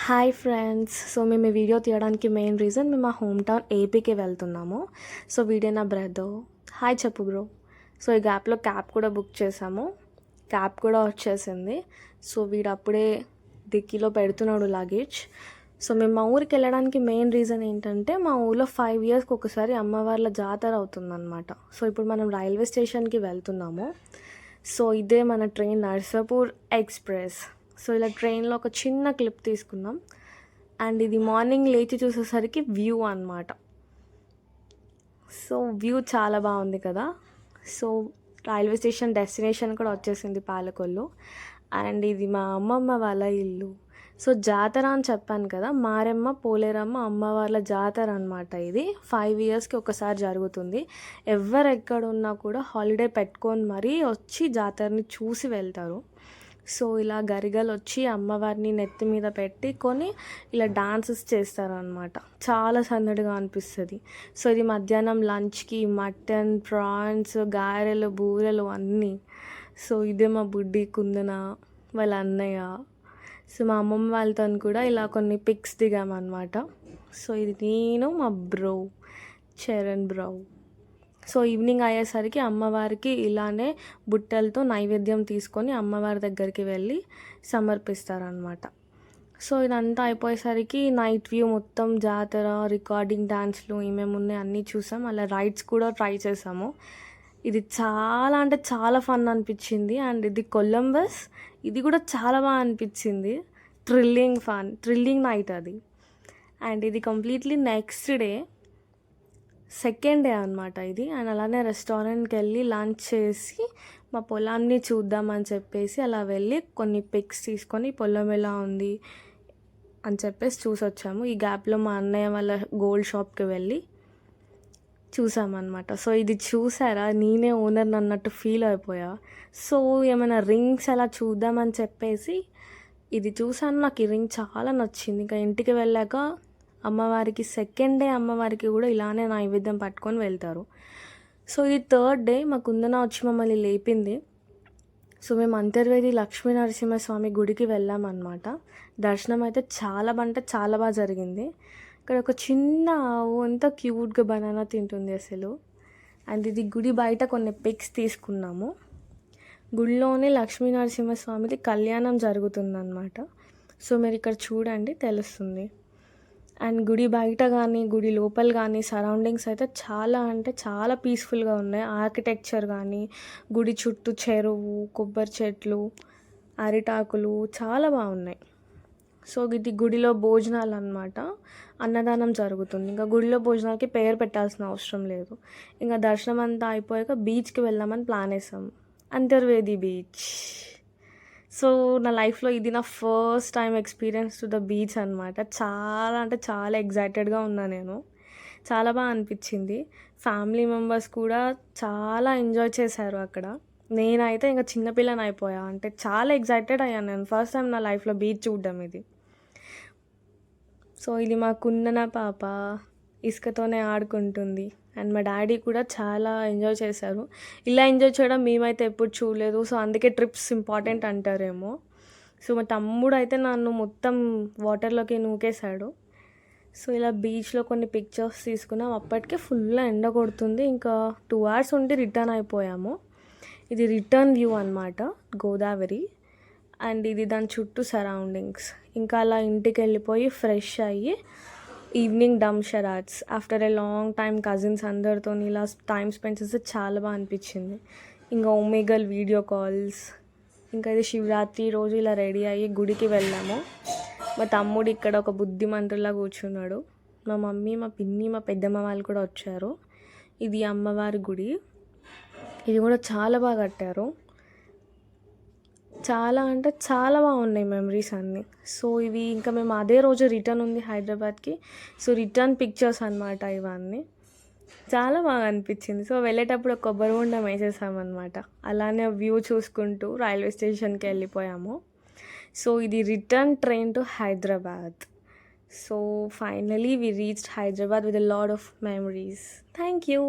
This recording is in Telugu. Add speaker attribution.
Speaker 1: Hi friends. సో మేము ఈ వీడియో తీయడానికి మెయిన్ రీజన్ మేము మా హోమ్ టౌన్ ఏపీకి వెళ్తున్నాము. సో వీడే నా బ్రదర్. హాయ్ చెప్పు బ్రో. సో ఈ గ్యాప్లో క్యాబ్ కూడా బుక్ చేసాము. క్యాబ్ కూడా వచ్చేసింది. సో వీడు అప్పుడే డిక్కీలో పెడుతున్నాడు లగేజ్. సో మేము మా ఊరికి వెళ్ళడానికి మెయిన్ రీజన్ ఏంటంటే మా ఊర్లో 5 yearsకి ఒకసారి అమ్మవార్ల జాతర అవుతుందన్నమాట. సో ఇప్పుడు మనం రైల్వే స్టేషన్కి వెళ్తున్నాము. సో ఇదే మన ట్రైన్ నర్సాపూర్ ఎక్స్ప్రెస్. సో ఇలా ట్రైన్లో ఒక చిన్న క్లిప్ తీసుకున్నాం. అండ్ ఇది మార్నింగ్ లేచి చూసేసరికి వ్యూ అన్నమాట. సో వ్యూ చాలా బాగుంది కదా. సో రైల్వే స్టేషన్ డెస్టినేషన్ కూడా వచ్చేసింది పాలకొల్లు. అండ్ ఇది మా అమ్మమ్మ వాళ్ళ ఇల్లు. సో జాతర అని చెప్పాను కదా, మారెమ్మ పోలేరమ్మ అమ్మవార్ల జాతర అనమాట. ఇది 5 yearsకి ఒకసారి జరుగుతుంది. ఎవరు ఎక్కడున్నా కూడా హాలిడే పెట్టుకొని మరీ వచ్చి జాతరని చూసి వెళ్తారు. సో ఇలా గరిగలు వచ్చి అమ్మవారిని నెత్తి మీద పెట్టుకొని ఇలా డాన్సెస్ చేస్తారనమాట. చాలా సందడిగా అనిపిస్తుంది. సో ఇది మధ్యాహ్నం లంచ్కి మటన్, ప్రాన్స్, గారెలు, బూరెలు అన్నీ. సో ఇదే మా బుడ్డి కుందన వాళ్ళ అన్నయ్య. సో మా అమ్మమ్మ వాళ్ళతో కూడా ఇలా కొన్ని పిక్స్ దిగామన్నమాట. సో ఇది నేను మా bro Charan bro. So evening అయ్యేసరికి అమ్మవారికి ఇలానే బుట్టలతో నైవేద్యం తీసుకొని అమ్మవారి దగ్గరికి వెళ్ళి సమర్పిస్తారనమాట. సో ఇదంతా అయిపోయేసరికి నైట్ వ్యూ మొత్తం జాతర, రికార్డింగ్ డాన్స్లు ఏమేమి ఉన్నాయి అన్నీ చూసాం. అలా రైడ్స్ కూడా ట్రై చేసాము. ఇది చాలా అంటే చాలా ఫన్ అనిపించింది. అండ్ ఇది కొలంబస్, ఇది కూడా చాలా బాగా అనిపించింది. థ్రిల్లింగ్ నైట్ అది. అండ్ ఇది completely next day, second day అనమాట ఇది. అండ్ అలానే రెస్టారెంట్కి వెళ్ళి లంచ్ చేసి మా పొలాన్ని చూద్దామని చెప్పేసి అలా వెళ్ళి కొన్ని పిక్స్ తీసుకొని పొలం ఎలా ఉంది అని చెప్పేసి చూసి వచ్చాము. ఈ గ్యాప్లో మా అన్నయ్య వాళ్ళ గోల్డ్ షాప్కి వెళ్ళి చూసామన్నమాట. సో ఇది చూసారా, నేనే ఓనర్ అన్నట్టు ఫీల్ అయిపోయా. సో ఏమైనా రింగ్స్ అలా చూద్దామని చెప్పేసి ఇది చూసాను. నాకు ఈ రింగ్ చాలా నచ్చింది. ఇంకా ఇంటికి వెళ్ళాక అమ్మవారికి సెకండ్ డే అమ్మవారికి కూడా ఇలానే నైవేద్యం పట్టుకొని వెళ్తారు. సో ఇది థర్డ్ డే మా కుందన వచ్చి మమ్మల్ని లేపింది. సో మేము అంతర్వేది లక్ష్మీ నరసింహస్వామి గుడికి వెళ్ళామన్నమాట. దర్శనం అయితే చాలా బాగా జరిగింది. ఇక్కడ ఒక చిన్న ఆవు ఎంత క్యూట్గా బనానా తింటుంది అసలు. అండ్ ఇది గుడి బయట కొన్ని పిక్స్ తీసుకున్నాము. గుడిలోనే లక్ష్మీ నరసింహస్వామిది కళ్యాణం జరుగుతుందన్నమాట. సో మీరు ఇక్కడ చూడండి తెలుస్తుంది. అండ్ గుడి బయట కానీ గుడి లోపల కానీ సరౌండింగ్స్ అయితే చాలా అంటే చాలా పీస్ఫుల్గా ఉన్నాయి. ఆర్కిటెక్చర్ కానీ గుడి చుట్టూ చెరువు, కొబ్బరి చెట్లు, అరిటాకులు చాలా బాగున్నాయి. సో ఇది గుడిలో భోజనాలు అన్నమాట. అన్నదానం జరుగుతుంది. ఇంకా గుడిలో భోజనాలకి పేరు పెట్టాల్సిన అవసరం లేదు. ఇంకా దర్శనం అంతా అయిపోయాక బీచ్కి వెళ్దామని ప్లాన్ వేసాం. అంతర్వేది బీచ్. సో నా లైఫ్లో ఇది నా first time experience to the beach అనమాట. చాలా అంటే చాలా ఎగ్జైటెడ్గా ఉన్నా నేను. చాలా బాగా అనిపించింది. ఫ్యామిలీ మెంబర్స్ కూడా చాలా ఎంజాయ్ చేశారు అక్కడ. నేనైతే ఇంకా చిన్నపిల్లని అయిపోయా. అంటే చాలా ఎగ్జైటెడ్ అయ్యాను నేను. ఫస్ట్ టైం నా లైఫ్లో బీచ్ చూడడం ఇది. సో ఇది మా కుందన పాప ఇసుకతోనే ఆడుకుంటుంది. అండ్ మా డాడీ కూడా చాలా ఎంజాయ్ చేశారు. ఇలా ఎంజాయ్ చేయడం మేమైతే ఎప్పుడు చూడలేదు. సో అందుకే ట్రిప్స్ ఇంపార్టెంట్ అంటారేమో. సో మా తమ్ముడు అయితే నన్ను మొత్తం వాటర్లోకి నూకేశాడు. సో ఇలా బీచ్లో కొన్ని పిక్చర్స్ తీసుకున్నాం. అప్పటికే ఫుల్ ఎండ కొడుతుంది. ఇంకా 2 hours ఉండి రిటర్న్ అయిపోయాము. ఇది రిటర్న్ వ్యూ అన్నమాట, గోదావరి. అండ్ ఇది దాని చుట్టూ సరౌండింగ్స్. ఇంకా అలా ఇంటికి వెళ్ళిపోయి ఫ్రెష్ అయ్యి ఈవినింగ్ డమ్ షరాట్స్ after a long time cousins అందరితో ఇలా టైం స్పెండ్ చేస్తే చాలా బాగా అనిపించింది. ఇంకా ఒమేగల్ వీడియో కాల్స్. ఇంకా ఇది శివరాత్రి రోజు ఇలా రెడీ అయ్యి గుడికి వెళ్ళాము. మా తమ్ముడు ఇక్కడ ఒక బుద్ధిమంతులా కూర్చున్నాడు. మా మమ్మీ, మా పిన్ని, మా పెద్దమ్మ వాళ్ళు కూడా వచ్చారు. ఇది అమ్మవారి గుడి. ఇది కూడా చాలా బాగా కట్టారు. చాలా అంటే చాలా బాగున్నాయి మెమరీస్ అన్నీ. సో ఇవి ఇంకా మేము అదే రోజు రిటర్న్ ఉంది హైదరాబాద్కి. సో రిటర్న్ పిక్చర్స్ అనమాట ఇవన్నీ. చాలా బాగా అనిపించింది. సో వెళ్ళేటప్పుడు ఒక కొబ్బరి బొండం వేసేసామన్నమాట. అలానే వ్యూ చూసుకుంటూ రైల్వే స్టేషన్కి వెళ్ళిపోయాము. సో ఇది return train to Hyderabad. So finally we reached Hyderabad with a lot of memories. Thank you.